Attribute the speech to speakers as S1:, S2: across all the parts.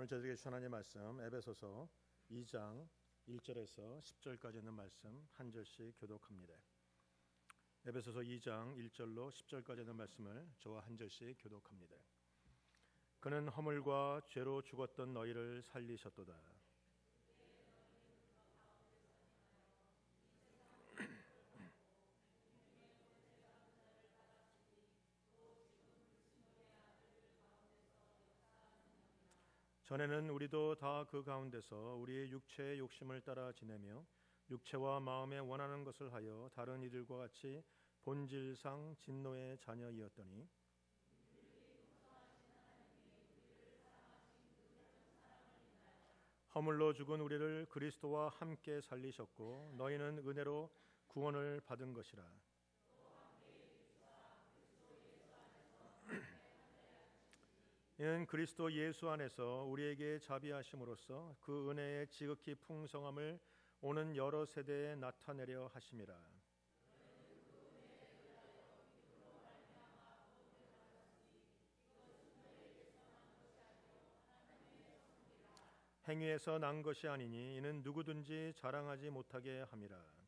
S1: 오늘 저에게 주신 하나님의 말씀 에베소서 2장 1절에서 10절까지 있는 말씀 한 절씩 교독합니다. 에베소서 2장 1절로 10절까지 있는 말씀을 저와 한 절씩 교독합니다. 그는 허물과 죄로 죽었던 너희를 살리셨도다. 전에는 우리도 다 그 가운데서 우리의 육체의 욕심을 따라 지내며 육체와 마음에 원하는 것을 하여 다른 이들과 같이 본질상 진노의 자녀이었더니 허물로 죽은 우리를 그리스도와 함께 살리셨고 너희는 은혜로 구원을 받은 것이라. 이는 그리스도 예수 안에서 우리에게 자비하심으로써 그 은혜의 지극히 풍성함을 오는 여러 세대에 나타내려 하심이라. 행위에서 난 것이 아니니 이는 누구든지 자랑하지 못하게 함이라.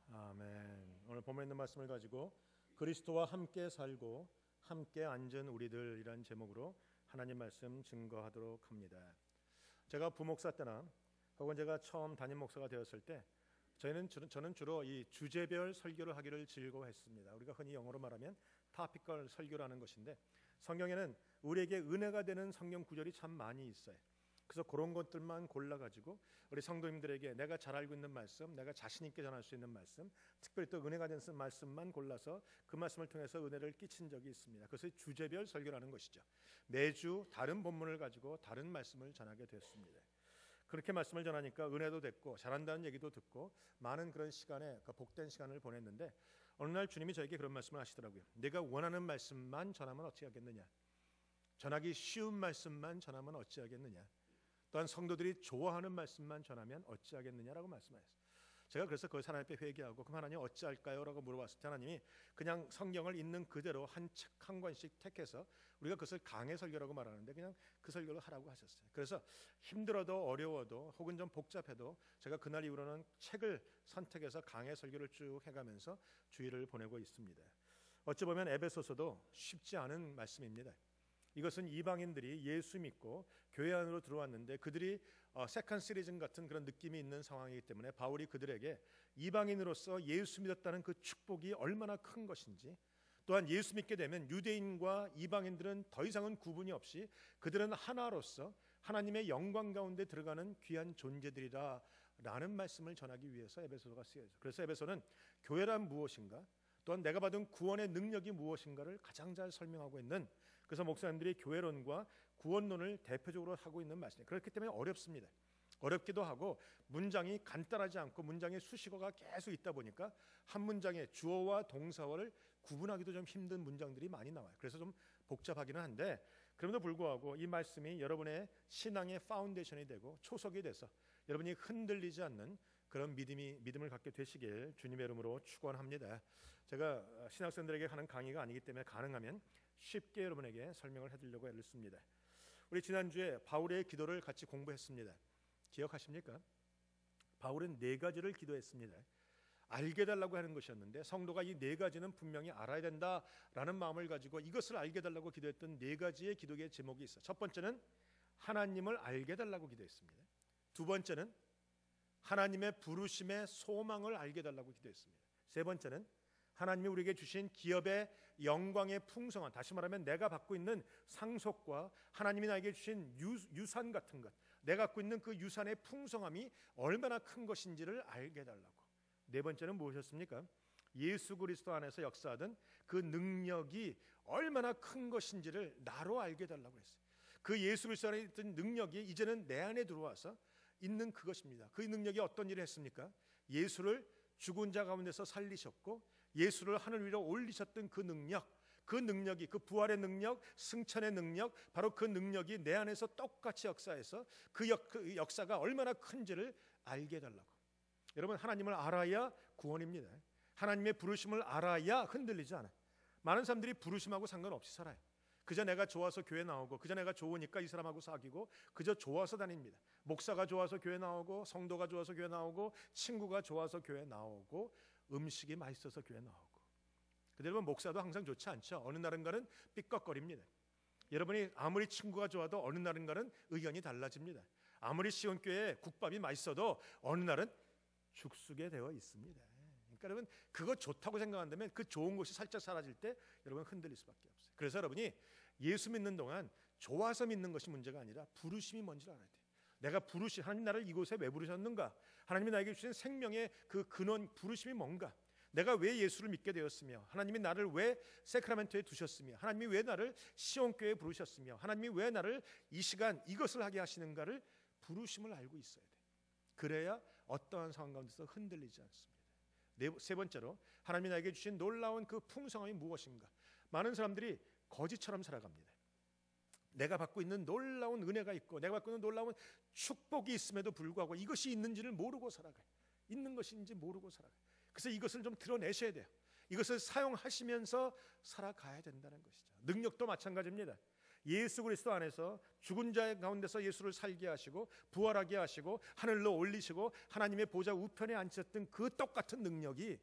S1: 아멘. 오늘 본문에 있는 말씀을 가지고 그리스도와 함께 살고 함께 앉은 우리들이란 제목으로 하나님 말씀 증거하도록 합니다. 제가 부목사 때나 혹은 제가 처음 담임 목사가 되었을 때 저는 주로 이 주제별 설교를 하기를 즐거워했습니다. 우리가 흔히 영어로 말하면 topical 설교라는 것인데 성경에는 우리에게 은혜가 되는 성경 구절이 참 많이 있어요. 그래서 그런 것들만 골라가지고 우리 성도님들에게 내가 잘 알고 있는 말씀, 내가 자신 있게 전할 수 있는 말씀, 특별히 또 은혜가 되는 말씀만 골라서 그 말씀을 통해서 은혜를 끼친 적이 있습니다. 그것을 주제별 설교라는 것이죠. 매주 다른 본문을 가지고 다른 말씀을 전하게 되었습니다. 그렇게 말씀을 전하니까 은혜도 됐고 잘한다는 얘기도 듣고 많은 그런 시간에 복된 시간을 보냈는데 어느 날 주님이 저에게 그런 말씀을 하시더라고요. 내가 원하는 말씀만 전하면 어찌하겠느냐, 전하기 쉬운 말씀만 전하면 어찌하겠느냐, 또한 성도들이 좋아하는 말씀만 전하면 어찌하겠느냐라고 말씀하셨어요. 제가 그래서 그걸 하나님 앞에 회개하고 그럼 하나님 어찌할까요? 라고 물어봤을 때 하나님이 그냥 성경을 있는 그대로 한 책 한 권씩 택해서 우리가 그것을 강해 설교라고 말하는데 그냥 그 설교를 하라고 하셨어요. 그래서 힘들어도 어려워도 혹은 좀 복잡해도 제가 그날 이후로는 책을 선택해서 강해 설교를 쭉 해가면서 주일을 보내고 있습니다. 어찌 보면 에베소서도 쉽지 않은 말씀입니다. 이것은 이방인들이 예수 믿고 교회 안으로 들어왔는데 그들이 세컨 시리즌 같은 그런 느낌이 있는 상황이기 때문에 바울이 그들에게 이방인으로서 예수 믿었다는 그 축복이 얼마나 큰 것인지, 또한 예수 믿게 되면 유대인과 이방인들은 더 이상은 구분이 없이 그들은 하나로서 하나님의 영광 가운데 들어가는 귀한 존재들이라 라는 말씀을 전하기 위해서 에베소서가 쓰여져. 그래서 에베소는 교회란 무엇인가, 또한 내가 받은 구원의 능력이 무엇인가를 가장 잘 설명하고 있는, 그래서 목사님들이 교회론과 구원론을 대표적으로 하고 있는 말씀이에요. 그렇기 때문에 어렵습니다. 어렵기도 하고 문장이 간단하지 않고 문장에 수식어가 계속 있다 보니까 한 문장에 주어와 동사어를 구분하기도 좀 힘든 문장들이 많이 나와요. 그래서 좀 복잡하기는 한데 그럼에도 불구하고 이 말씀이 여러분의 신앙의 파운데이션이 되고 초석이 돼서 여러분이 흔들리지 않는 그런 믿음을 갖게 되시길 주님의 이름으로 축원합니다. 제가 신학생들에게 하는 강의가 아니기 때문에 가능하면 쉽게 여러분에게 설명을 해드리려고 애를 씁니다. 우리 지난주에 바울의 기도를 같이 공부했습니다. 기억하십니까? 바울은 4가지를 기도했습니다. 알게 달라고 하는 것이었는데 성도가 이 4가지는 분명히 알아야 된다라는 마음을 가지고 이것을 알게 달라고 기도했던 4가지의 기도의 제목이 있어요. 첫 번째는 하나님을 알게 달라고 기도했습니다. 두 번째는 하나님의 부르심의 소망을 알게 달라고 기도했습니다. 세 번째는 하나님이 우리에게 주신 기업의 영광의 풍성한, 다시 말하면 내가 받고 있는 상속과 하나님이 나에게 주신 유산 같은 것, 내가 갖고 있는 그 유산의 풍성함이 얼마나 큰 것인지를 알게 달라고. 네 번째는 무엇이었습니까? 예수 그리스도 안에서 역사하던 그 능력이 얼마나 큰 것인지를 나로 알게 달라고 했어요. 그 예수 그리스도 안에 있던 능력이 이제는 내 안에 들어와서 있는 그것입니다. 그 능력이 어떤 일을 했습니까? 예수를 죽은 자 가운데서 살리셨고 예수를 하늘 위로 올리셨던 그 능력, 그 능력이, 그 부활의 능력, 승천의 능력, 바로 그 능력이 내 안에서 똑같이 역사해서 그 역사가 얼마나 큰지를 알게 해달라고. 여러분, 하나님을 알아야 구원입니다. 하나님의 부르심을 알아야 흔들리지 않아요. 많은 사람들이 부르심하고 상관없이 살아요. 그저 내가 좋아서 교회 나오고, 그저 내가 좋으니까 이 사람하고 사귀고, 그저 좋아서 다닙니다. 목사가 좋아서 교회 나오고, 성도가 좋아서 교회 나오고, 친구가 좋아서 교회 나오고, 음식이 맛있어서 교회 나오고. 근데 여러분, 목사도 항상 좋지 않죠. 어느 날인가는 삐걱거립니다. 여러분이 아무리 친구가 좋아도 어느 날인가는 의견이 달라집니다. 아무리 시온교회에 국밥이 맛있어도 어느 날은 죽쓰게 되어 있습니다. 그러니까 여러분, 그거 좋다고 생각한다면 그 좋은 것이 살짝 사라질 때 여러분 흔들릴 수밖에 없어요. 그래서 여러분이 예수 믿는 동안 좋아서 믿는 것이 문제가 아니라 부르심이 뭔지를 알아야 돼요. 내가 하나님 나를 이곳에 왜 부르셨는가? 하나님이 나에게 주신 생명의 그 근원, 부르심이 뭔가? 내가 왜 예수를 믿게 되었으며, 하나님이 나를 왜 세크라멘토에 두셨으며, 하나님이 왜 나를 시온교회에 부르셨으며, 하나님이 왜 나를 이 시간 이것을 하게 하시는가를 부르심을 알고 있어야 돼요. 그래야 어떠한 상황 가운데서 흔들리지 않습니다. 세 번째로, 하나님이 나에게 주신 놀라운 그 풍성함이 무엇인가? 많은 사람들이 거지처럼 살아갑니다. 내가 받고 있는 놀라운 은혜가 있고, 내가 받고 있는 놀라운 축복이 있음에도 불구하고 이것이 있는지를 모르고 살아가요. 있는 것인지 모르고 살아가요. 그래서 이것을 좀 드러내셔야 돼요. 이것을 사용하시면서 살아가야 된다는 것이죠. 능력도 마찬가지입니다. 예수 그리스도 안에서 죽은 자 가운데서 예수를 살게 하시고 부활하게 하시고 하늘로 올리시고 하나님의 보좌 우편에 앉으셨던 그 똑같은 능력이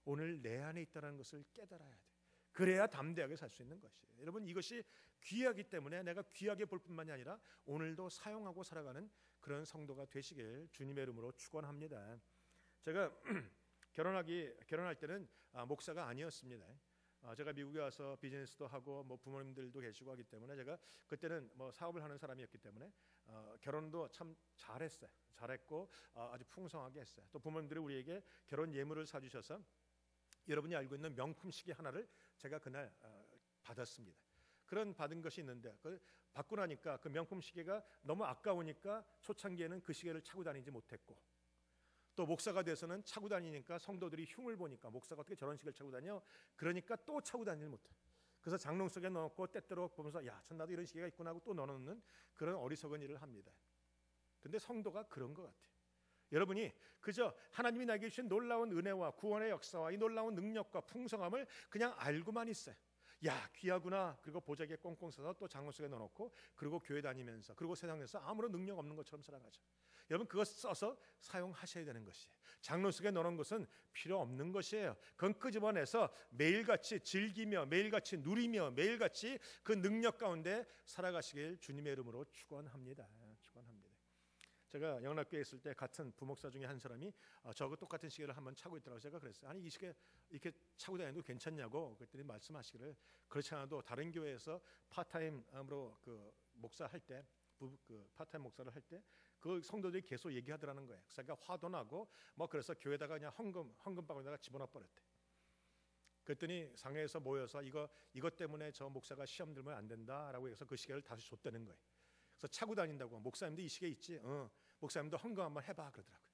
S1: 오늘 내 안에 있다는 것을 깨달아야 돼요. 그래야 담대하게 살 수 있는 것이에요. 여러분, 이것이 귀하기 때문에 내가 귀하게 볼 뿐만이 아니라 오늘도 사용하고 살아가는 그런 성도가 되시길 주님의 이름으로 축원합니다. 제가 결혼할 때는 목사가 아니었습니다. 제가 미국에 와서 비즈니스도 하고 뭐 부모님들도 계시고 하기 때문에 제가 그때는 뭐 사업을 하는 사람이었기 때문에 결혼도 참 잘했고 아주 풍성하게 했어요. 또 부모님들이 우리에게 결혼 예물을 사주셔서 여러분이 알고 있는 명품 시계 하나를 제가 그날 받았습니다. 그런 받은 것이 있는데 받고 나니까 그 명품 시계가 너무 아까우니까 초창기에는 그 시계를 차고 다니지 못했고, 또 목사가 돼서는 차고 다니니까 성도들이 흉을 보니까 목사가 어떻게 저런 시계를 차고 다녀? 그러니까 또 차고 다니지 못해. 그래서 장롱 속에 넣고 때때로 보면서 야, 전 나도 이런 시계가 있구나 하고 또 넣어놓는 그런 어리석은 일을 합니다. 근데 성도가 그런 것 같아요. 여러분이 그저 하나님이 나에게 주신 놀라운 은혜와 구원의 역사와 이 놀라운 능력과 풍성함을 그냥 알고만 있어요. 야, 귀하구나. 그리고 보자기에 꽁꽁 싸서 또 장롱 속에 넣어놓고 그리고 교회 다니면서 그리고 세상에서 아무런 능력 없는 것처럼 살아가죠. 여러분, 그거 써서 사용하셔야 되는 것이에요. 장롱 속에 넣어놓은 것은 필요 없는 것이에요. 그건 끄집어내서 매일같이 즐기며 매일같이 누리며 매일같이 그 능력 가운데 살아가시길 주님의 이름으로 축원합니다. 제가 영락교에 있을 때 같은 부목사 중에 한 사람이 저거 똑같은 시계를 한번 차고 있더라고요. 제가 그랬어요. 아니, 이 시계 이렇게 차고 다녀도 괜찮냐고 그랬더니 말씀하시기를 그렇지 않아도 다른 교회에서 파타임으로 그 목사할 때 그 파타임 목사를 할 때 그 성도들이 계속 얘기하더라는 거예요. 그러니까 화도 나고 뭐 그래서 교회다가 그냥 헌금 바구니에다가 집어넣어 버렸대. 그랬더니 상회에서 모여서 이것 때문에 저 목사가 시험 들면 안 된다라고 해서 그 시계를 다시 줬다는 거예요. 그래서 차고 다닌다고. 목사님도 이 시계 있지? 목사님도 헌금 한번 해봐 그러더라고요.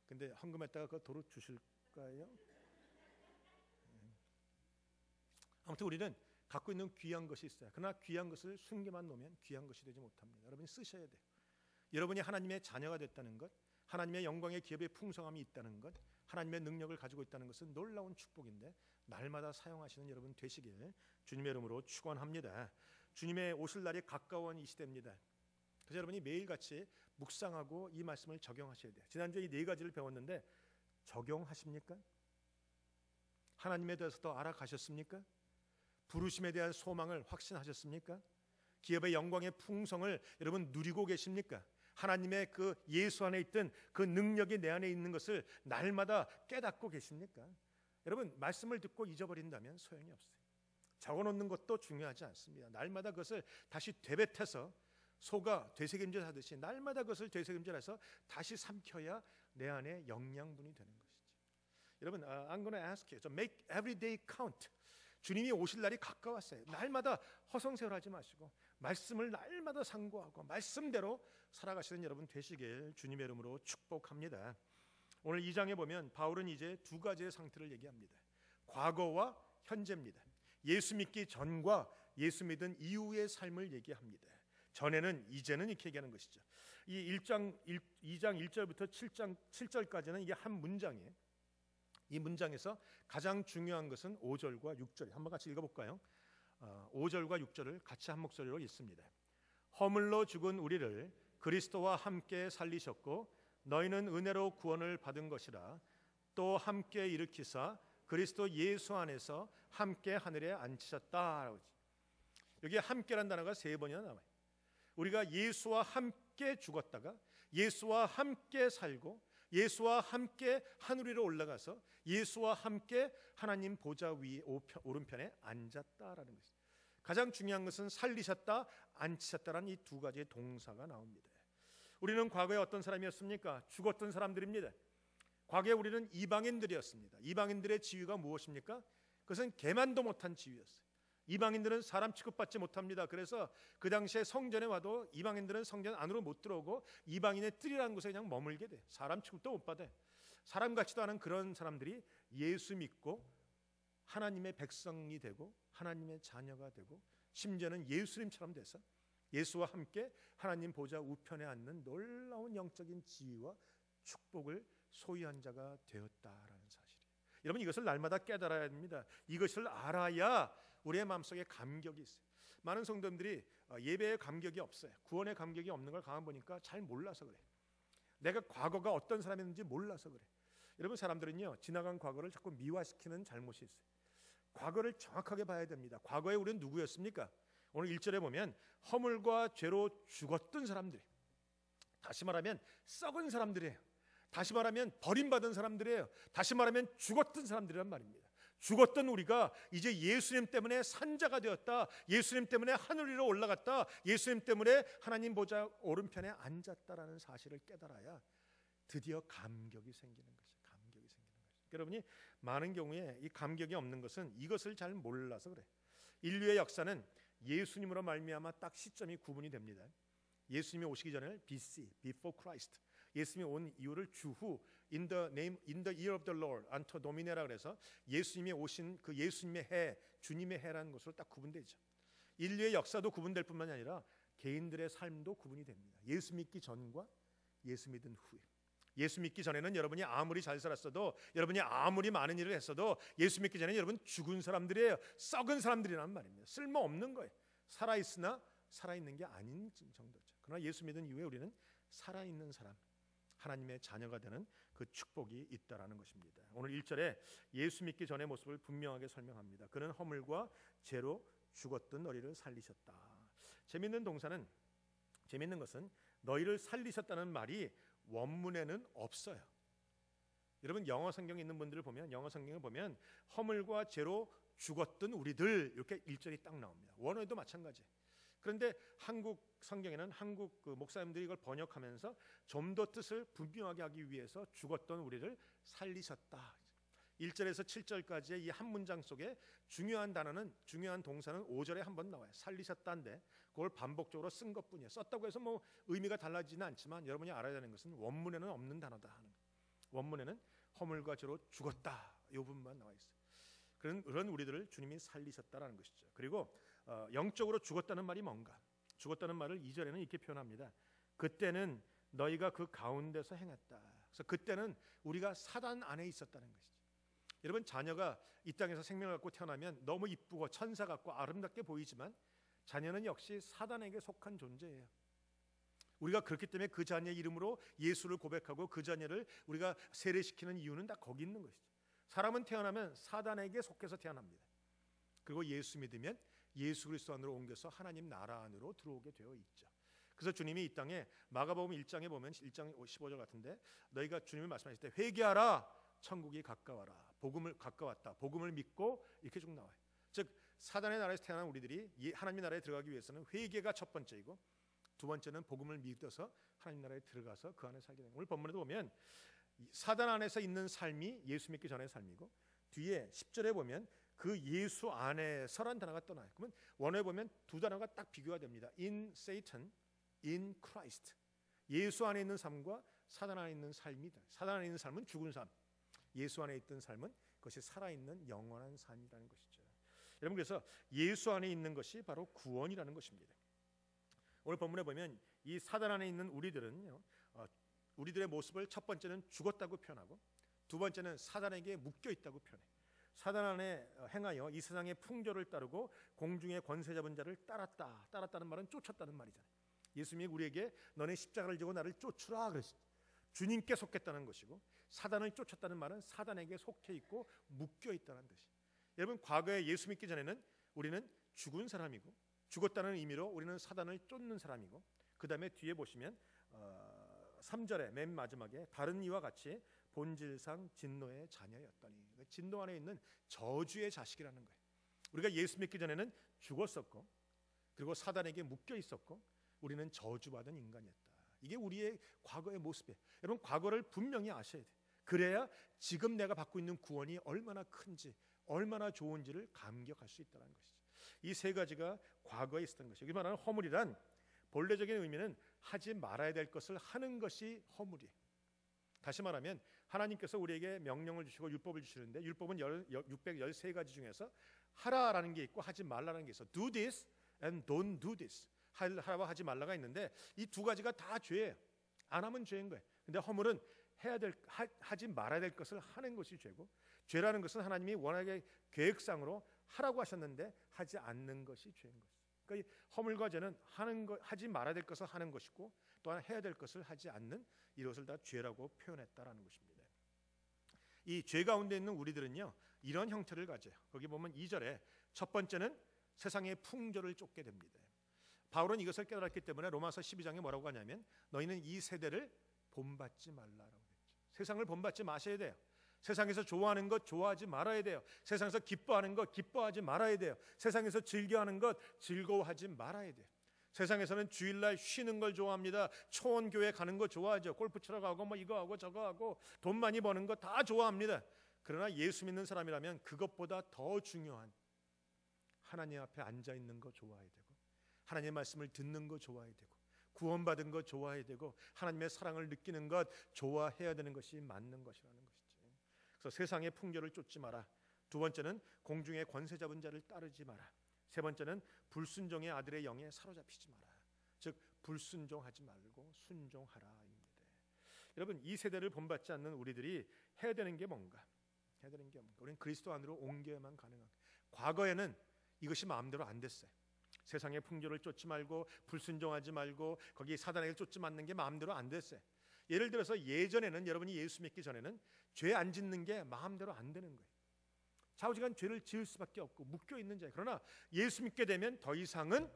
S1: 근데 헌금했다가 그거 도로 주실까요? 아무튼 우리는 갖고 있는 귀한 것이 있어요. 그러나 귀한 것을 숨기만 놓으면 귀한 것이 되지 못합니다. 여러분이 쓰셔야 돼요. 여러분이 하나님의 자녀가 됐다는 것, 하나님의 영광의 기업의 풍성함이 있다는 것, 하나님의 능력을 가지고 있다는 것은 놀라운 축복인데 날마다 사용하시는 여러분 되시길 주님의 이름으로 축원합니다. 주님의 오실 날이 가까운 이 시대입니다. 그래서 여러분이 매일같이 묵상하고 이 말씀을 적용하셔야 돼요. 지난주에 이 네 가지를 배웠는데 적용하십니까? 하나님에 대해서 더 알아가셨습니까? 부르심에 대한 소망을 확신하셨습니까? 기업의 영광의 풍성을 여러분 누리고 계십니까? 하나님의 그 예수 안에 있던 그 능력이 내 안에 있는 것을 날마다 깨닫고 계십니까? 여러분, 말씀을 듣고 잊어버린다면 소용이 없어요. 적어놓는 것도 중요하지 않습니다. 날마다 그것을 다시 되뱉어서 소가 되새김질 하듯이 날마다 그것을 되새김질해서 다시 삼켜야 내 안에 영양분이 되는 것이죠. 여러분, I'm going to ask you to make every day count. 주님이 오실 날이 가까웠어요. 날마다 허송세월하지 마시고 말씀을 날마다 상고하고 말씀대로 살아가시는 여러분 되시길 주님의 이름으로 축복합니다. 오늘 2장에 보면 바울은 이제 두 가지의 상태를 얘기합니다. 과거와 현재입니다. 예수 믿기 전과 예수 믿은 이후의 삶을 얘기합니다. 전에는, 이제는 이렇게 얘기하는 것이죠. 이 2장 1절부터 7절까지는 이게 한 문장이에요. 이 문장에서 가장 중요한 것은 5절과 6절이에요. 한번 같이 읽어볼까요? 5절과 6절을 같이 한 목소리로 읽습니다. 허물로 죽은 우리를 그리스도와 함께 살리셨고 너희는 은혜로 구원을 받은 것이라. 또 함께 일으키사 그리스도 예수 안에서 함께 하늘에 앉히셨다. 여기 함께란 단어가 3번이나 나와요. 우리가 예수와 함께 죽었다가 예수와 함께 살고 예수와 함께 하늘 위로 올라가서 예수와 함께 하나님 보좌 위 오른편에 앉았다라는 것입니다. 가장 중요한 것은 살리셨다, 앉히셨다라는 이 두 가지의 동사가 나옵니다. 우리는 과거에 어떤 사람이었습니까? 죽었던 사람들입니다. 과거에 우리는 이방인들이었습니다. 이방인들의 지위가 무엇입니까? 그것은 개만도 못한 지위였어요. 이방인들은 사람 취급받지 못합니다. 그래서 그 당시에 성전에 와도 이방인들은 성전 안으로 못 들어오고 이방인의 뜰이라는 곳에 그냥 머물게 돼. 사람 취급도 못 받아요. 사람 같지도 않은 그런 사람들이 예수 믿고 하나님의 백성이 되고 하나님의 자녀가 되고 심지어는 예수님처럼 돼서 예수와 함께 하나님 보좌 우편에 앉는 놀라운 영적인 지위와 축복을 소유한 자가 되었다라는 사실이에요. 여러분, 이것을 날마다 깨달아야 됩니다. 이것을 알아야 우리의 마음속에 감격이 있어요. 많은 성도님들이 예배에 감격이 없어요. 구원에 감격이 없는 걸 가만 보니까 잘 몰라서 그래. 내가 과거가 어떤 사람이었는지 몰라서 그래. 여러분, 사람들은요 지나간 과거를 자꾸 미화시키는 잘못이 있어요. 과거를 정확하게 봐야 됩니다. 과거에 우리는 누구였습니까? 오늘 1절에 보면 허물과 죄로 죽었던 사람들, 다시 말하면 썩은 사람들이에요. 다시 말하면 버림받은 사람들이에요. 다시 말하면 죽었던 사람들이란 말입니다. 죽었던 우리가 이제 예수님 때문에 산자가 되었다. 예수님 때문에 하늘 위로 올라갔다. 예수님 때문에 하나님 보좌 오른편에 앉았다라는 사실을 깨달아야 드디어 감격이 생기는 것이죠. 감격이 생기는 것이죠. 여러분이 많은 경우에 이 감격이 없는 것은 이것을 잘 몰라서 그래. 인류의 역사는 예수님으로 말미암아 딱 시점이 구분이 됩니다. 예수님이 오시기 전에 BC, Before Christ. 예수님이 온 이유를 주후 in the year of the Lord, Anno Domine라 그래서 예수님이 오신 그 예수님의 해, 주님의 해라는 것으로 딱 구분되죠. 인류의 역사도 구분될 뿐만 아니라 개인들의 삶도 구분이 됩니다. 예수 믿기 전과 예수 믿은 후에. 예수 믿기 전에는 여러분이 아무리 잘 살았어도, 여러분이 아무리 많은 일을 했어도 예수 믿기 전에 여러분 죽은 사람들이에요. 썩은 사람들이란 말입니다. 쓸모없는 거예요. 살아있으나 살아있는 게 아닌 정도죠. 그러나 예수 믿은 이후에 우리는 살아있는 사람, 하나님의 자녀가 되는 그 축복이 있다라는 것입니다. 오늘 1절에 예수 믿기 전의 모습을 분명하게 설명합니다. 그는 허물과 죄로 죽었던 너희를 살리셨다. 재밌는 것은 너희를 살리셨다는 말이 원문에는 없어요. 여러분, 영어 성경에 있는 분들을 보면, 영어 성경을 보면 허물과 죄로 죽었던 우리들 이렇게 1절이 딱 나옵니다. 원어에도 마찬가지예요. 그런데 한국 성경에는 한국 그 목사님들이 이걸 번역하면서 좀 더 뜻을 분명하게 하기 위해서 죽었던 우리를 살리셨다. 1절에서 7절까지의 이 한 문장 속에 중요한 동사는 5절에 한 번 나와요. 살리셨다인데 그걸 반복적으로 쓴 것뿐이에요. 썼다고 해서 뭐 의미가 달라지는 않지만 여러분이 알아야 되는 것은 원문에는 없는 단어다 하는 거예요. 원문에는 허물과 죄로 죽었다 이 부분만 나와 있어요. 그런 우리들을 주님이 살리셨다라는 것이죠. 그리고 영적으로 죽었다는 말이 뭔가? 죽었다는 말을 2절에는 이렇게 표현합니다. 그때는 너희가 그 가운데서 행했다. 그래서 그때는 우리가 사단 안에 있었다는 것이죠. 여러분, 자녀가 이 땅에서 생명을 갖고 태어나면 너무 이쁘고 천사 같고 아름답게 보이지만 자녀는 역시 사단에게 속한 존재예요. 우리가 그렇기 때문에 그 자녀의 이름으로 예수를 고백하고 그 자녀를 우리가 세례시키는 이유는 다 거기 있는 것이죠. 사람은 태어나면 사단에게 속해서 태어납니다. 그리고 예수 믿으면 예수 그리스도 안으로 옮겨서 하나님 나라 안으로 들어오게 되어 있죠. 그래서 주님이 이 땅에 마가복음 1장에 보면 1장 15절 같은데 너희가 주님이 말씀하실 때 회개하라 천국이 가까워라 복음을 가까웠다 복음을 믿고 이렇게 쭉 나와요. 즉 사단의 나라에서 태어난 우리들이 하나님의 나라에 들어가기 위해서는 회개가 첫 번째이고 두 번째는 복음을 믿어서 하나님 나라에 들어가서 그 안에 살게 되는. 오늘 본문에도 보면 사단 안에서 있는 삶이 예수 믿기 전의 삶이고 뒤에 10절에 보면 그 예수 안에서란 단어가 또 나와요. 그러면 원어에 보면 두 단어가 딱 비교가 됩니다. In Satan, in Christ. 예수 안에 있는 삶과 사단 안에 있는 삶이다. 사단 안에 있는 삶은 죽은 삶. 예수 안에 있던 삶은 그것이 살아있는 영원한 삶이라는 것이죠. 여러분, 그래서 예수 안에 있는 것이 바로 구원이라는 것입니다. 오늘 본문에 보면 이 사단 안에 있는 우리들은요, 우리들의 모습을 첫 번째는 죽었다고 표현하고, 두 번째는 사단에게 묶여 있다고 표현해. 사단 안에 행하여 이 세상의 풍조를 따르고 공중의 권세 잡은 자를 따랐다는 말은 쫓았다는 말이잖아요. 예수님이 우리에게 너네 십자가를 지고 나를 쫓으라 그랬어요. 주님께 속했다는 것이고, 사단을 쫓았다는 말은 사단에게 속해 있고 묶여 있다는 뜻이. 여러분, 과거에 예수 믿기 전에는 우리는 죽은 사람이고, 죽었다는 의미로 우리는 사단을 쫓는 사람이고, 그 다음에 뒤에 보시면 3절의 맨 마지막에 다른 이와 같이 본질상 진노의 자녀였더니, 진노 안에 있는 저주의 자식이라는 거예요. 우리가 예수 믿기 전에는 죽었었고, 그리고 사단에게 묶여 있었고, 우리는 저주받은 인간이었다. 이게 우리의 과거의 모습이에요. 여러분, 과거를 분명히 아셔야 돼요. 그래야 지금 내가 받고 있는 구원이 얼마나 큰지, 얼마나 좋은지를 감격할 수 있다는 것이죠. 이 세 가지가 과거에 있었던 것이죠. 여기 말하는 허물이란 본래적인 의미는 하지 말아야 될 것을 하는 것이 허물이에요. 다시 말하면 하나님께서 우리에게 명령을 주시고 율법을 주시는데, 율법은 613가지 중에서 하라라는 게 있고 하지 말라는 게 있어. Do this and don't do this. 하라와 하지 말라가 있는데, 이 두 가지가 다 죄예요. 안 하면 죄인 거예요. 근데 허물은 하지 말아야 될 것을 하는 것이 죄고, 죄라는 것은 하나님이 워낙에 계획상으로 하라고 하셨는데 하지 않는 것이 죄인 것이죠. 그러니까 이 허물과 죄는 하지 말아야 될 것을 하는 것이고, 또한 해야 될 것을 하지 않는 이것을 다 죄라고 표현했다라는 것입니다. 이 죄 가운데 있는 우리들은요, 이런 형태를 가져요. 거기 보면 2절에 첫 번째는 세상의 풍조를 쫓게 됩니다. 바울은 이것을 깨달았기 때문에 로마서 12장에 뭐라고 하냐면, 너희는 이 세대를 본받지 말라라고 했죠. 세상을 본받지 마셔야 돼요. 세상에서 좋아하는 것 좋아하지 말아야 돼요. 세상에서 기뻐하는 것 기뻐하지 말아야 돼요. 세상에서 즐겨하는 것 즐거워하지 말아야 돼요. 세상에서는 주일날 쉬는 걸 좋아합니다. 초원교회 가는 거 좋아하죠. 골프 치러 가고 뭐 이거 하고 저거 하고 돈 많이 버는 거 다 좋아합니다. 그러나 예수 믿는 사람이라면 그것보다 더 중요한 하나님 앞에 앉아 있는 거 좋아해야 되고, 하나님의 말씀을 듣는 거 좋아해야 되고, 구원받은 거 좋아해야 되고, 하나님의 사랑을 느끼는 것 좋아해야 되는 것이 맞는 것이라는 것이죠. 그래서 세상의 풍조를 쫓지 마라. 두 번째는 공중의 권세 잡은 자를 따르지 마라. 세 번째는 불순종의 아들의 영에 사로잡히지 마라. 즉 불순종하지 말고 순종하라입니다. 여러분, 이 세대를 본받지 않는 우리들이 해야 되는 게 뭔가? 해야 되는 게 뭔가? 우리는 그리스도 안으로 옮겨야만 가능한. 과거에는 이것이 마음대로 안 됐어요. 세상의 풍조를 쫓지 말고 불순종하지 말고 거기 사단에게 쫓지 않는 게 마음대로 안 됐어요. 예를 들어서 예전에는, 여러분이 예수 믿기 전에는 죄 안 짓는 게 마음대로 안 되는 거예요. 좌우지간 죄를 지을 수밖에 없고 묶여 있는 자예요. 그러나 예수 믿게 되면 더 이상은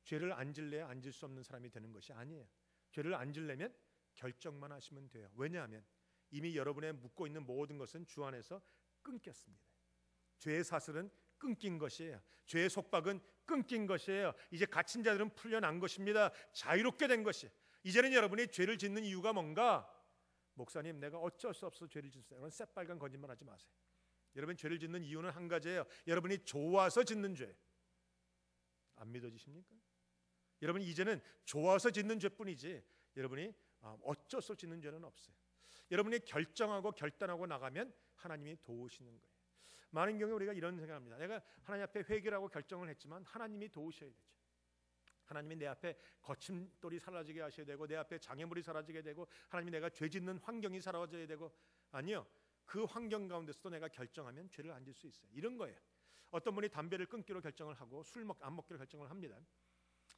S1: 죄를 안 질래야 안 질 수 없는 사람이 되는 것이 아니에요. 죄를 안 질려면 결정만 하시면 돼요. 왜냐하면 이미 여러분의 묶고 있는 모든 것은 주 안에서 끊겼습니다. 죄의 사슬은 끊긴 것이에요. 죄의 속박은 끊긴 것이에요. 이제 갇힌 자들은 풀려난 것입니다. 자유롭게 된 것이. 이제는 여러분이 죄를 짓는 이유가 뭔가? 목사님, 내가 어쩔 수 없어 죄를 짓어요. 그런 새빨간 거짓말 하지 마세요. 여러분, 죄를 짓는 이유는 한 가지예요. 여러분이 좋아서 짓는 죄. 안 믿어지십니까? 여러분, 이제는 좋아서 짓는 죄뿐이지 여러분이 어쩔 수 없이 짓는 죄는 없어요. 여러분이 결정하고 결단하고 나가면 하나님이 도우시는 거예요. 많은 경우에 우리가 이런 생각합니다. 내가 하나님 앞에 회개하고 결정을 했지만 하나님이 도우셔야 되죠. 하나님이 내 앞에 거침돌이 사라지게 하셔야 되고, 내 앞에 장애물이 사라지게 되고, 하나님이 내가 죄 짓는 환경이 사라져야 되고, 아니요, 그 환경 가운데서도 내가 결정하면 죄를 안 질 수 있어요. 이런 거예요. 어떤 분이 담배를 끊기로 결정을 하고 술 안 먹기로 결정을 합니다.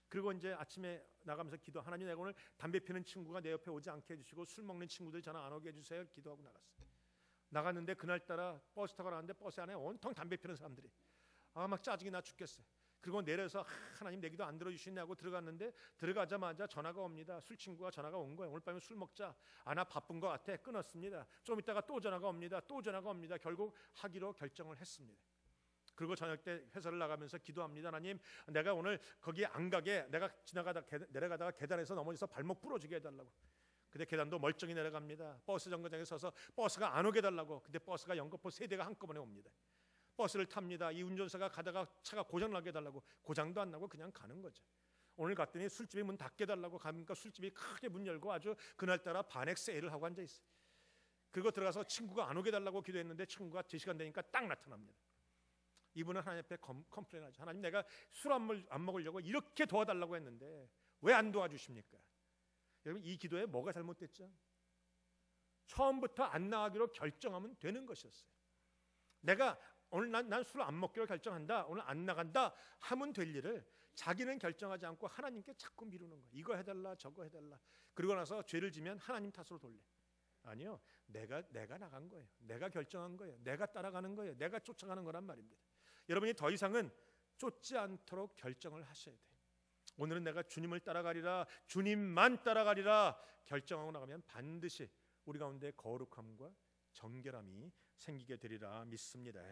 S1: 그리고 이제 아침에 나가면서 기도, 하나님, 내가 오늘 담배 피는 친구가 내 옆에 오지 않게 해주시고 술 먹는 친구들 전화 안 오게 해주세요. 기도하고 나갔어요. 나갔는데 그날따라 버스 타고 나갔는데 버스 안에 온통 담배 피는 사람들이 막 짜증이 나 죽겠어요. 그리고 내려서 하나님 내 기도 안 들어주시냐고 들어갔는데, 들어가자마자 전화가 옵니다. 술 친구가 전화가 온 거예요. 오늘 밤에 술 먹자. 나 바쁜 거 같아. 끊었습니다. 좀 있다가 또 전화가 옵니다. 또 전화가 옵니다. 결국 하기로 결정을 했습니다. 그리고 저녁 때 회사를 나가면서 기도합니다. 하나님, 내가 오늘 거기 안 가게, 내가 내려가다가 계단에서 넘어져서 발목 부러지게 해달라고. 근데 계단도 멀쩡히 내려갑니다. 버스 정거장에 서서 버스가 안 오게 해달라고. 근데 버스가 연거푸 3대가 한꺼번에 옵니다. 버스를 탑니다. 이 운전사가 가다가 차가 고장 나게 해달라고. 고장도 안 나고 그냥 가는 거죠. 오늘 갔더니 술집이 문 닫게 해달라고 가니까 술집이 크게 문 열고 아주 그날따라 반액 세일을 하고 앉아있어요. 그리고 들어가서 친구가 안 오게 해달라고 기도했는데 친구가 2시간 되니까 딱 나타납니다. 이분은 하나님 앞에 컴플레인하죠. 하나님, 내가 술 안 먹으려고 이렇게 도와달라고 했는데 왜 안 도와주십니까? 여러분, 이 기도에 뭐가 잘못됐죠? 처음부터 안 나가기로 결정하면 되는 것이었어요. 내가 오늘 난 술 안 먹기로 결정한다, 오늘 안 나간다 하면 될 일을 자기는 결정하지 않고 하나님께 자꾸 미루는 거예요. 이거 해달라 저거 해달라. 그러고 나서 죄를 지면 하나님 탓으로 돌려. 아니요, 내가 나간 거예요. 내가 결정한 거예요. 내가 따라가는 거예요. 내가 쫓아가는 거란 말입니다. 여러분이 더 이상은 쫓지 않도록 결정을 하셔야 돼요. 오늘은 내가 주님을 따라가리라, 주님만 따라가리라 결정하고 나가면 반드시 우리 가운데 거룩함과 정결함이 생기게 되리라 믿습니다.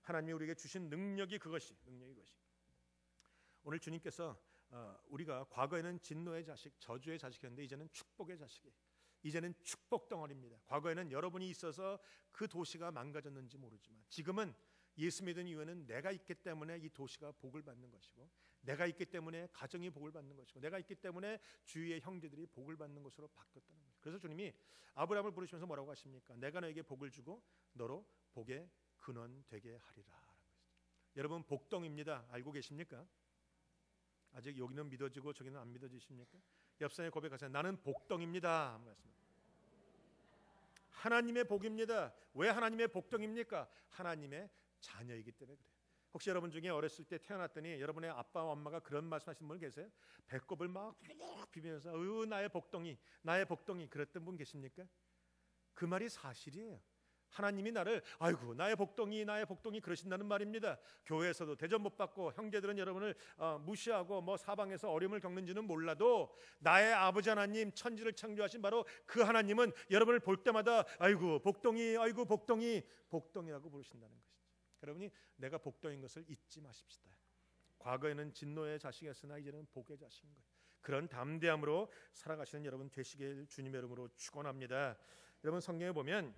S1: 하나님이 우리에게 주신 능력이 그것이. 오늘 주님께서 우리가 과거에는 진노의 자식, 저주의 자식이었는데 이제는 축복의 자식이에요. 이제는 축복 덩어리입니다. 과거에는 여러분이 있어서 그 도시가 망가졌는지 모르지만 지금은 예수 믿은 이유는 내가 있기 때문에 이 도시가 복을 받는 것이고, 내가 있기 때문에 가정이 복을 받는 것이고, 내가 있기 때문에 주위의 형제들이 복을 받는 것으로 바뀌었다는 거예요. 그래서 주님이 아브라함을 부르시면서 뭐라고 하십니까? 내가 너에게 복을 주고 너로 복의 근원 되게 하리라. 여러분, 복덩입니다. 알고 계십니까? 아직 여기는 믿어지고 저기는 안 믿어지십니까? 옆 사람에 고백하세요. 나는 복덩입니다. 하나님의 복입니다. 왜 하나님의 복덩입니까? 하나님의 자녀이기 때문에 그래요. 혹시 여러분 중에 어렸을 때 태어났더니 여러분의 아빠와 엄마가 그런 말씀하신 분 계세요? 배꼽을 막 비비면서 나의 복덩이, 나의 복덩이 그랬던 분 계십니까? 그 말이 사실이에요. 하나님이 나를 아이고 나의 복덩이 나의 복덩이 그러신다는 말입니다. 교회에서도 대접 못 받고 형제들은 여러분을 무시하고 뭐 사방에서 어려움을 겪는지는 몰라도 나의 아버지 하나님, 천지를 창조하신 바로 그 하나님은 여러분을 볼 때마다 아이고 복덩이, 아이고 복덩이, 복덩이라고 부르신다는 것이죠. 여러분이 내가 복덩인 것을 잊지 마십시다. 과거에는 진노의 자식이었으나 이제는 복의 자식인 거예요. 그런 담대함으로 살아가시는 여러분 되시길 주님의 이름으로 축원합니다. 여러분, 성경에 보면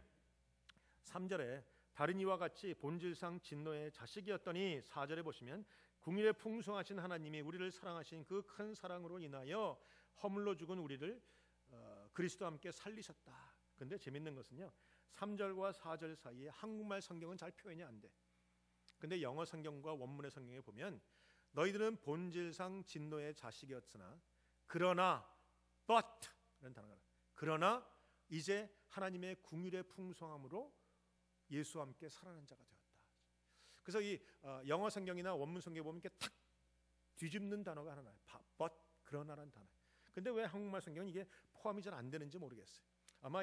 S1: 3절에 다른 이와 같이 본질상 진노의 자식이었더니 4절에 보시면 궁일에 풍성하신 하나님이 우리를 사랑하신 그 큰 사랑으로 인하여 허물로 죽은 우리를 그리스도와 함께 살리셨다. 근데 재밌는 것은요, 3절과 4절 사이에 한국말 성경은 잘 표현이 안 돼. 근데 영어 성경과 원문의 성경에 보면 너희들은 본질상 진노의 자식이었으나 그러나 but 라는 단어가 나와요. 그러나 이제 하나님의 궁일의 풍성함으로 예수와 함께 살아난 자가 되었다. 그래서 이 영어 성경이나 원문 성경에 보면 이렇게 탁 뒤집는 단어가 하나 나요. but 그러나라는 단어. 근데 왜 한국말 성경은 이게 포함이 잘 안 되는지 모르겠어요. 아마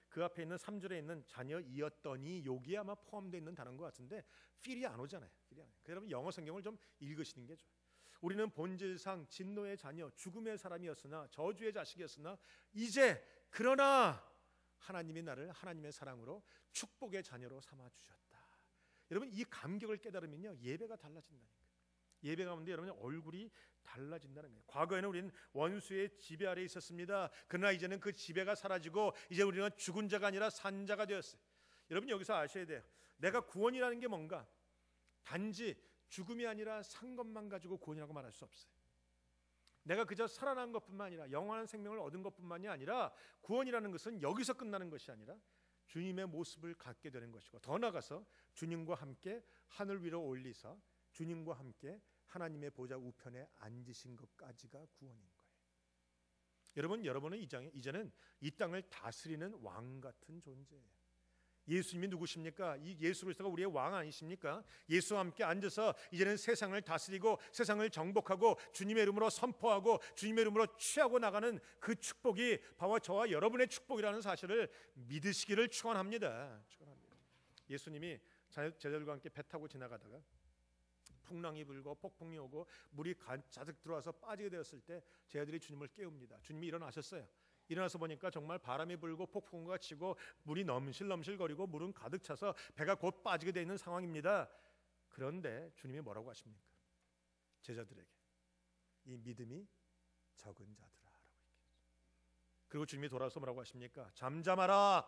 S1: 그 앞에 있는 3절에 있는 자녀이었더니 여기에 아마 포함되어 있는 단어인 것 같은데 필이 안 오잖아요. 여러분 영어 성경을 좀 읽으시는 게 좋아요. 우리는 본질상 진노의 자녀, 죽음의 사람이었으나 저주의 자식이었으나 이제 그러나 하나님이 나를 하나님의 사랑으로 축복의 자녀로 삼아 주셨다. 여러분, 이 감격을 깨달으면요 예배가 달라진다니까요. 예배 가운데 여러분의 얼굴이 달라진다는 거예요. 과거에는 우리는 원수의 지배 아래 있었습니다. 그러나 이제는 그 지배가 사라지고 이제 우리는 죽은 자가 아니라 산 자가 되었어요. 여러분, 여기서 아셔야 돼요. 내가 구원이라는 게 뭔가? 단지 죽음이 아니라 산 것만 가지고 구원이라고 말할 수 없어요. 내가 그저 살아난 것뿐만 아니라 영원한 생명을 얻은 것뿐만이 아니라 구원이라는 것은 여기서 끝나는 것이 아니라 주님의 모습을 갖게 되는 것이고, 더 나아가서 주님과 함께 하늘 위로 올리사 주님과 함께 하나님의 보좌 우편에 앉으신 것까지가 구원인 거예요. 여러분은 이제는 이 땅을 다스리는 왕 같은 존재예요. 예수님이 누구십니까? 이 예수 그리스도가 우리의 왕 아니십니까? 예수와 함께 앉아서 이제는 세상을 다스리고 세상을 정복하고 주님의 이름으로 선포하고 주님의 이름으로 취하고 나가는 그 축복이 바로 저와 여러분의 축복이라는 사실을 믿으시기를 축원합니다. 예수님이 제자들과 함께 배 타고 지나가다가 풍랑이 불고 폭풍이 오고 물이 가득 들어와서 빠지게 되었을 때 제자들이 주님을 깨웁니다. 주님이 일어나셨어요. 일어나서 보니까 정말 바람이 불고 폭풍우가 치고 물이 넘실넘실거리고 물은 가득 차서 배가 곧 빠지게 되어 있는 상황입니다. 그런데 주님이 뭐라고 하십니까? 제자들에게 이 믿음이 적은 자들아 라고 얘기했죠. 그리고 주님이 돌아서 뭐라고 하십니까? 잠잠하라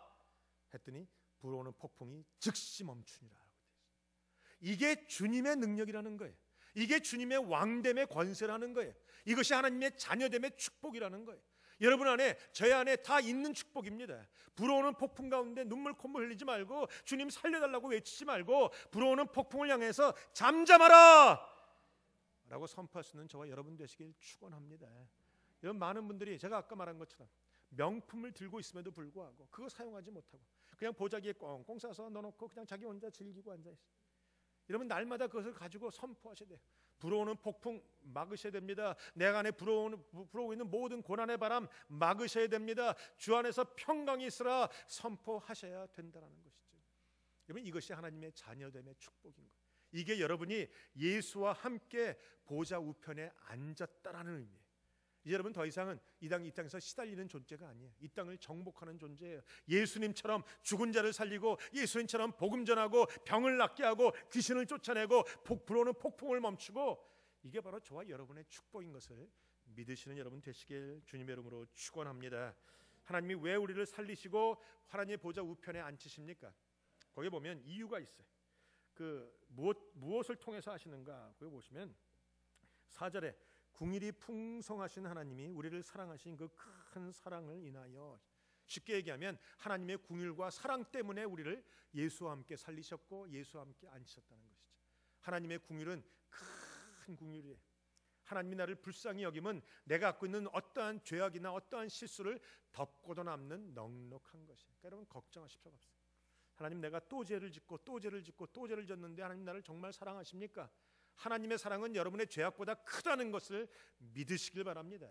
S1: 했더니 불어오는 폭풍이 즉시 멈추니라 라고 되어 있습니다. 이게 주님의 능력이라는 거예요. 이게 주님의 왕됨의 권세라는 거예요. 이것이 하나님의 자녀됨의 축복이라는 거예요. 여러분 안에, 제 안에 다 있는 축복입니다. 불어오는 폭풍 가운데 눈물 콧물 흘리지 말고, 주님 살려달라고 외치지 말고, 불어오는 폭풍을 향해서 잠잠하라 라고 선포할 수 있는 저와 여러분 되시길 축원합니다. 여러분, 많은 분들이 제가 아까 말한 것처럼 명품을 들고 있음에도 불구하고 그거 사용하지 못하고 그냥 보자기에 꽁꽁 싸서 넣어놓고 그냥 자기 혼자 즐기고 앉아있어요. 여러분, 날마다 그것을 가지고 선포하셔야 돼요. 불어오는 폭풍 막으셔야 됩니다. 내 안에 불어오고 있는 모든 고난의 바람 막으셔야 됩니다. 주 안에서 평강이 있으라 선포하셔야 된다는 것이죠. 여러분, 이것이 하나님의 자녀됨의 축복인 거예요. 이게 여러분이 예수와 함께 보좌 우편에 앉았다라는 의미예요. 이제 여러분, 더 이상은 이 땅에서 시달리는 존재가 아니에요. 이 땅을 정복하는 존재예요. 예수님처럼 죽은 자를 살리고, 예수님처럼 복음 전하고, 병을 낫게 하고, 귀신을 쫓아내고, 불어오는 폭풍을 멈추고, 이게 바로 저와 여러분의 축복인 것을 믿으시는 여러분 되시길 주님의 이름으로 축원합니다. 하나님이 왜 우리를 살리시고 하나님의 보좌 우편에 앉히십니까? 거기 보면 이유가 있어요. 무엇을 통해서 하시는가? 거기 보시면 4절에 궁일이 풍성하신 하나님이 우리를 사랑하신 그 큰 사랑을 인하여, 쉽게 얘기하면 하나님의 궁일과 사랑 때문에 우리를 예수와 함께 살리셨고 예수와 함께 앉히셨다는 것이죠. 하나님의 궁일은 큰 궁일이에요. 하나님이 나를 불쌍히 여김은 내가 갖고 있는 어떠한 죄악이나 어떠한 실수를 덮고도 남는 넉넉한 것이에요. 그러니까 여러분, 걱정하실 필요가 없어요. 하나님, 내가 또 죄를 짓고 또 죄를 짓고 또 죄를 졌는데 하나님 나를 정말 사랑하십니까? 하나님의 사랑은 여러분의 죄악보다 크다는 것을 믿으시길 바랍니다.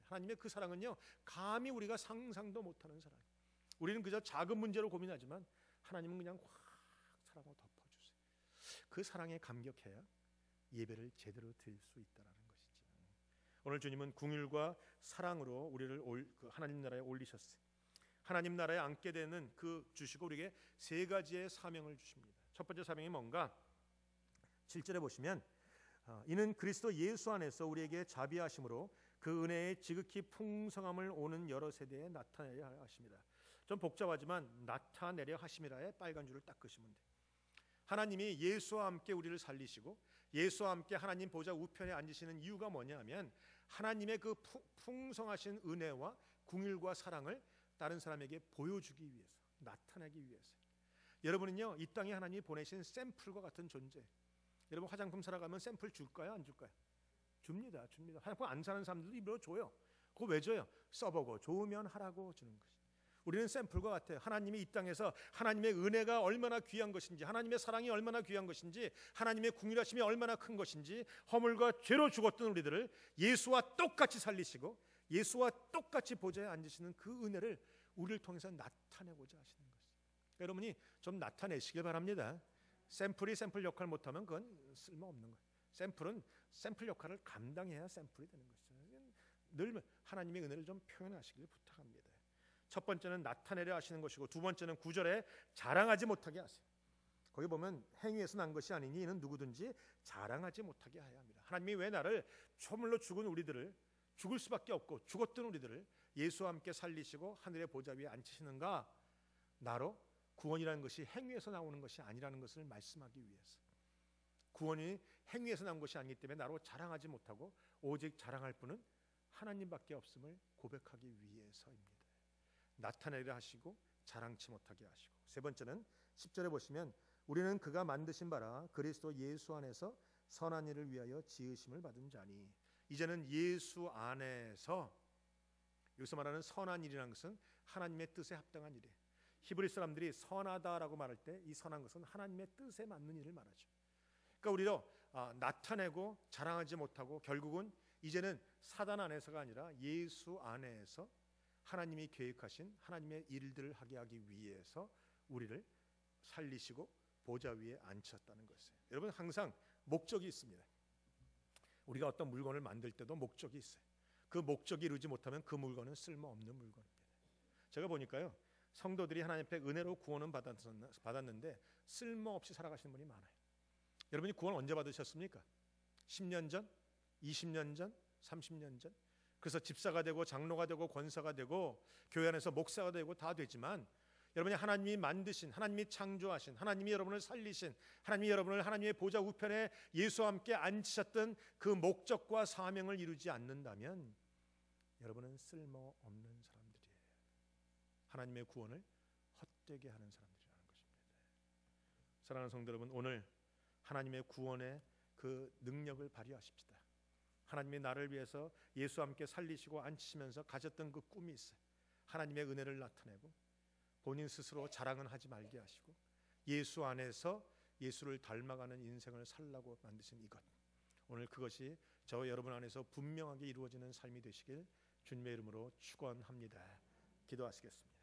S1: 하나님의 그 사랑은요, 감히 우리가 상상도 못하는 사랑. 우리는 그저 작은 문제로 고민하지만 하나님은 그냥 확 사랑으로 덮어주세요. 그 사랑에 감격해야 예배를 제대로 드릴 수 있다는 것이죠. 오늘 주님은 궁일과 사랑으로 우리를 하나님 나라에 올리셨어요. 하나님 나라에 앉게 되는 주시고 우리에게 세 가지의 사명을 주십니다. 첫 번째 사명이 뭔가? 7절에 보시면 이는 그리스도 예수 안에서 우리에게 자비하심으로 그 은혜의 지극히 풍성함을 오는 여러 세대에 나타내려 하십니다. 좀 복잡하지만 나타내려 하심이라에 빨간 줄을 딱 그시면 돼요. 하나님이 예수와 함께 우리를 살리시고 예수와 함께 하나님 보좌 우편에 앉으시는 이유가 뭐냐면 하나님의 그 풍성하신 은혜와 궁일과 사랑을 다른 사람에게 보여주기 위해서, 나타내기 위해서. 여러분은요, 이 땅에 하나님이 보내신 샘플과 같은 존재. 여러분, 화장품 사러 가면 샘플 줄까요, 안 줄까요? 줍니다. 화장품 안 사는 사람들도 일부러 줘요. 그거 왜 줘요? 써보고 좋으면 하라고 주는 것이. 우리는 샘플과 같아요. 하나님이 이 땅에서 하나님의 은혜가 얼마나 귀한 것인지, 하나님의 사랑이 얼마나 귀한 것인지, 하나님의 궁일하심이 얼마나 큰 것인지, 허물과 죄로 죽었던 우리들을 예수와 똑같이 살리시고 예수와 똑같이 보좌에 앉으시는 그 은혜를 우리를 통해서 나타내고자 하시는 것입니다. 여러분이 좀 나타내시길 바랍니다. 샘플이 샘플 역할 못하면 그건 쓸모없는 거예요. 샘플은 샘플 역할을 감당해야 샘플이 되는 것이죠. 늘 하나님의 은혜를 좀 표현하시길 부탁합니다. 첫 번째는 나타내려 하시는 것이고, 두 번째는 9절에 자랑하지 못하게 하세요. 거기 보면 행위에서 난 것이 아니니 이는 누구든지 자랑하지 못하게 하여야 합니다. 하나님이 왜 나를 초물로 죽은 우리들을, 죽을 수밖에 없고 죽었던 우리들을 예수와 함께 살리시고 하늘의 보좌 위에 앉히시는가? 나로 구원이라는 것이 행위에서 나오는 것이 아니라는 것을 말씀하기 위해서. 구원이 행위에서 나온 것이 아니기 때문에 나로 자랑하지 못하고 오직 자랑할 분은 하나님밖에 없음을 고백하기 위해서입니다. 나타내려 하시고 자랑치 못하게 하시고. 세 번째는 10절에 보시면 우리는 그가 만드신 바라 그리스도 예수 안에서 선한 일을 위하여 지으심을 받은 자니. 이제는 예수 안에서, 여기서 말하는 선한 일이라는 것은 하나님의 뜻에 합당한 일이에요. 히브리 사람들이 선하다라고 말할 때 이 선한 것은 하나님의 뜻에 맞는 일을 말하죠. 그러니까 우리도 나타내고 자랑하지 못하고 결국은 이제는 사단 안에서가 아니라 예수 안에서 하나님이 계획하신 하나님의 일들을 하게 하기 위해서 우리를 살리시고 보좌 위에 앉혔다는 것이에요. 여러분, 항상 목적이 있습니다. 우리가 어떤 물건을 만들 때도 목적이 있어요. 그 목적이 이루지 못하면 그 물건은 쓸모없는 물건입니다. 제가 보니까요, 성도들이 하나님 앞에 은혜로 구원은 받았는데 쓸모없이 살아가시는 분이 많아요. 여러분이 구원 언제 받으셨습니까? 10년 전? 20년 전? 30년 전? 그래서 집사가 되고 장로가 되고 권사가 되고 교회 안에서 목사가 되고 다 되지만, 여러분이 하나님이 만드신, 하나님이 창조하신, 하나님이 여러분을 살리신, 하나님이 여러분을 하나님의 보좌 우편에 예수와 함께 앉히셨던 그 목적과 사명을 이루지 않는다면 여러분은 쓸모없는 사람들이에요. 하나님의 구원을 헛되게 하는 사람들이라는 것입니다. 사랑하는 성도 여러분, 오늘 하나님의 구원의 그 능력을 발휘하십시다. 하나님이 나를 위해서 예수와 함께 살리시고 앉히시면서 가졌던 그 꿈이 있어요. 하나님의 은혜를 나타내고 본인 스스로 자랑은 하지 말게 하시고 예수 안에서 예수를 닮아가는 인생을 살라고 만드신 이것, 오늘 그것이 저와 여러분 안에서 분명하게 이루어지는 삶이 되시길 주님의 이름으로 축원합니다. 기도하시겠습니다.